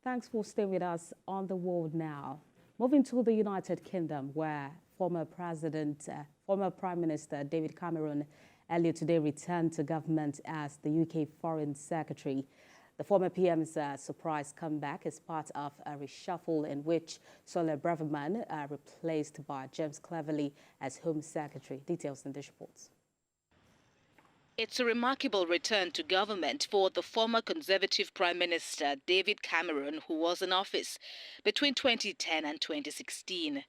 Thanks for staying with us on The World Now. Moving to the United Kingdom, where former Prime Minister David Cameron earlier today returned to government as the UK Foreign Secretary. The former PM's surprise comeback is part of a reshuffle in which Suella Braverman replaced by James Cleverly as Home Secretary. Details in this report. It's a remarkable return to government for the former Conservative Prime Minister David Cameron, who was in office between 2010 and 2016.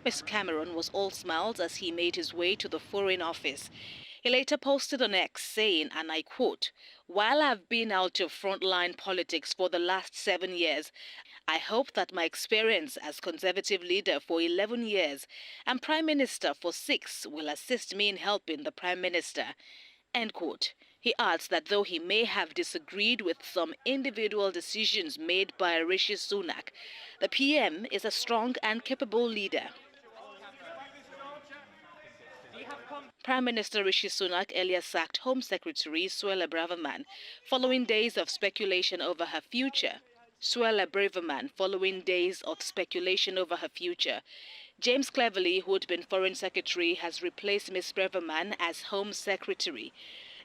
Mr. Cameron was all smiles as he made his way to the Foreign Office. He later posted on X saying, and I quote, "While I've been out of frontline politics for the last 7 years, I hope that my experience as Conservative leader for 11 years and Prime Minister for 6 will assist me in helping the Prime Minister." End quote. He adds that though he may have disagreed with some individual decisions made by Rishi Sunak, the PM is a strong and capable leader. Prime Minister Rishi Sunak earlier sacked Home Secretary Suella Braverman following days of speculation over her future. James Cleverly, who had been Foreign Secretary, has replaced Ms. Braverman as Home Secretary.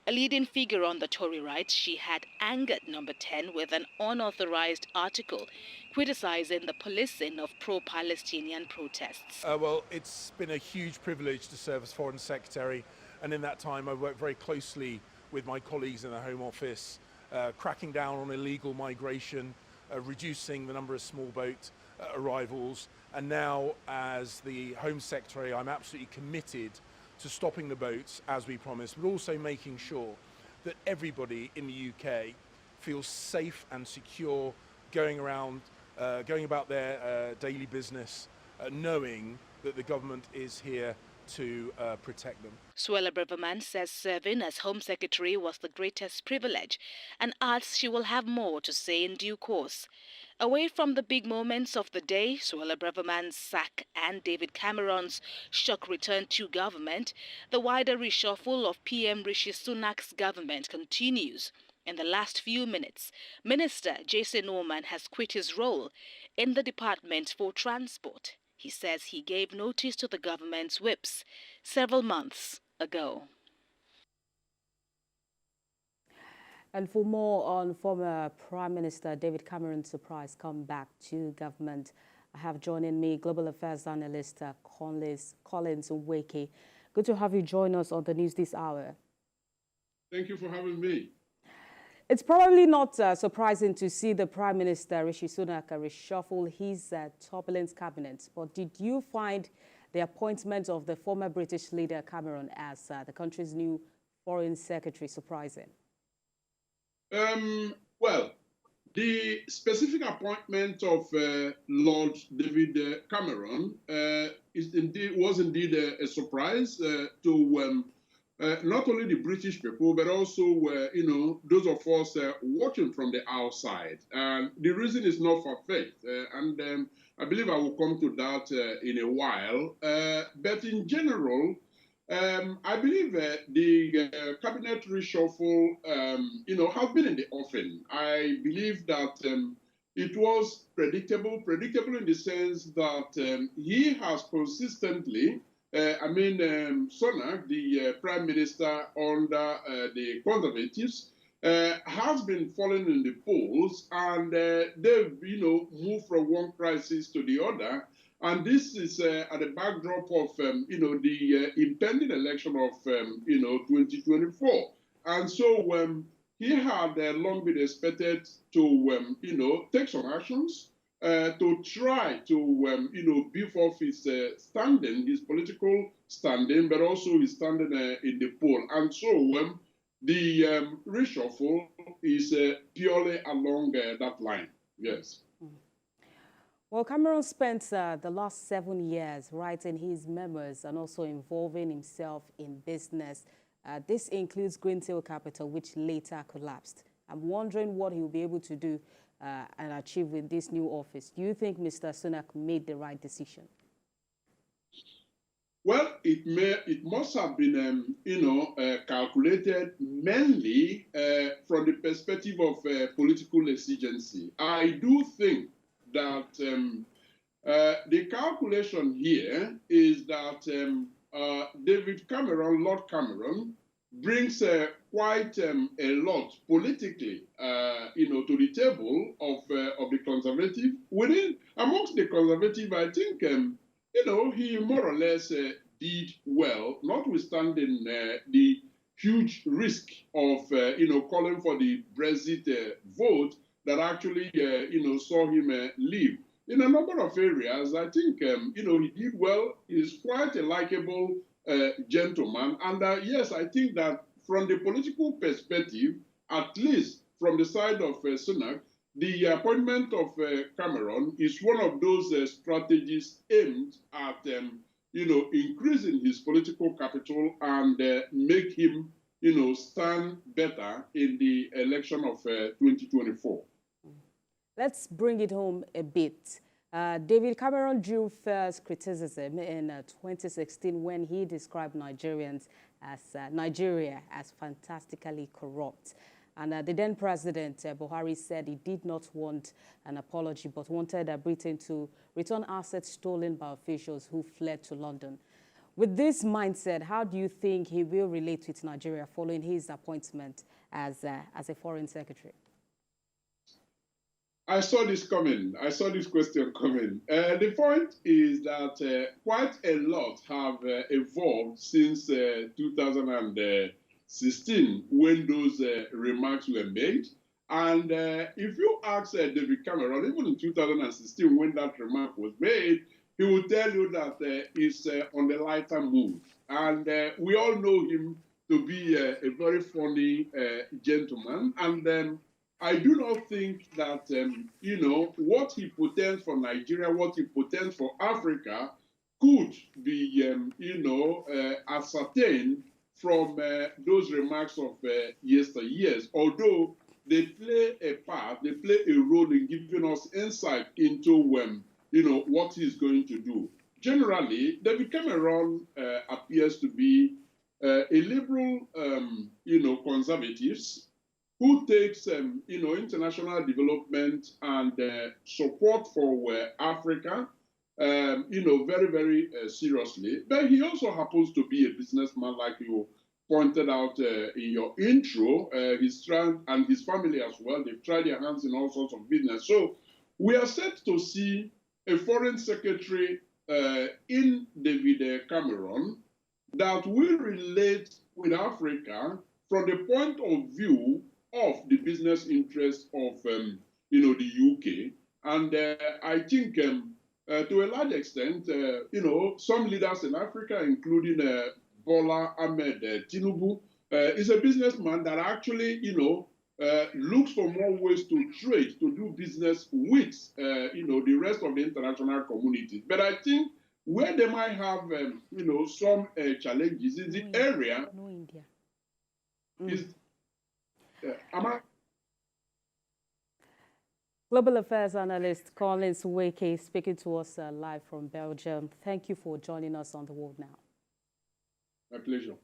A leading figure on the Tory right, she had angered Number 10 with an unauthorized article criticizing the policing of pro-Palestinian protests. Well, it's been a huge privilege to serve as Foreign Secretary, and in that time I worked very closely with my colleagues in the Home Office, cracking down on illegal migration, reducing the number of small boat arrivals, and now as the Home Secretary I'm absolutely committed to stopping the boats as we promised, but also making sure that everybody in the UK feels safe and secure going about their daily business, knowing that the government is here to protect them. Suella Braverman says serving as Home Secretary was the greatest privilege and adds she will have more to say in due course. Away from the big moments of the day, Suella Braverman's sack and David Cameron's shock return to government, the wider reshuffle of PM Rishi Sunak's government continues. In the last few minutes, Minister Jason Norman has quit his role in the Department for Transport. He says he gave notice to the government's whips several months ago. And for more on former Prime Minister David Cameron's surprise comeback to government, I have joining me Global Affairs Analyst Collins Nweke. Good to have you join us on the news this hour. Thank you for having me. It's probably not surprising to see the Prime Minister Rishi Sunak reshuffle his turbulent cabinet, but did you find the appointment of the former British leader Cameron as the country's new Foreign Secretary surprising? Well, the specific appointment of Lord David Cameron was indeed a surprise to not only the British people, but also those of us watching from the outside. And the reason is not far-fetched, and I believe I will come to that in a while. But in general, I believe the cabinet reshuffle, has been in the offing. I believe that it was predictable in the sense that he has consistently, Sunak, the Prime Minister under the Conservatives, has been falling in the polls, and they've, moved from one crisis to the other. And this is at the backdrop of, the impending election of, 2024. And so he had long been expected to, take some actions to try to, beef off his standing, his political standing, but also his standing in the poll. And so the reshuffle is purely along that line. Yes. Well, Cameron spent the last 7 years writing his memoirs and also involving himself in business. This includes Greensill Capital, which later collapsed. I'm wondering what he'll be able to do and achieve in this new office. Do you think Mr. Sunak made the right decision? Well, it must have been, calculated mainly from the perspective of political exigency. I do think that the calculation here is that Lord Cameron, brings quite a lot politically, to the table of the conservative. Amongst the conservative, I think, he more or less did well, notwithstanding the huge risk of, calling for the Brexit vote that actually, saw him leave. In a number of areas, I think, he did well. He's quite a likable gentleman. And yes, I think that from the political perspective, at least from the side of Sunak, the appointment of Cameron is one of those strategies aimed at, increasing his political capital and make him, stand better in the election of 2024. Let's bring it home a bit. David Cameron drew first criticism in 2016 when he described Nigeria as fantastically corrupt. And the then President Buhari said he did not want an apology, but wanted Britain to return assets stolen by officials who fled to London. With this mindset, how do you think he will relate with Nigeria following his appointment as a foreign secretary? I saw this coming. I saw this question coming. The point is that quite a lot have evolved since 2016 when those remarks were made. And if you ask David Cameron, even in 2016 when that remark was made, he will tell you that he's on the lighter mood. And we all know him to be a very funny gentleman. And I do not think that, what he portends for Nigeria, what he portends for Africa could be, ascertained from those remarks of yesteryears, although they play a part, they play a role in giving us insight into, what he's going to do. Generally, David Cameron appears to be a liberal, conservatives who takes, international development and support for Africa, very, very seriously. But he also happens to be a businessman, like you pointed out in your intro. His and his family as well, they've tried their hands in all sorts of business. So we are set to see a foreign secretary in David Cameron that will relate with Africa from the point of view of the business interests of, the UK. And I think to a large extent, some leaders in Africa, including Bola Ahmed Tinubu, is a businessman that actually, looks for more ways to trade, to do business with, the rest of the international community. But I think where they might have, some challenges is the area. No India. Is, Global Affairs Analyst Collins Nweke speaking to us live from Belgium. Thank you for joining us on The World Now. My pleasure.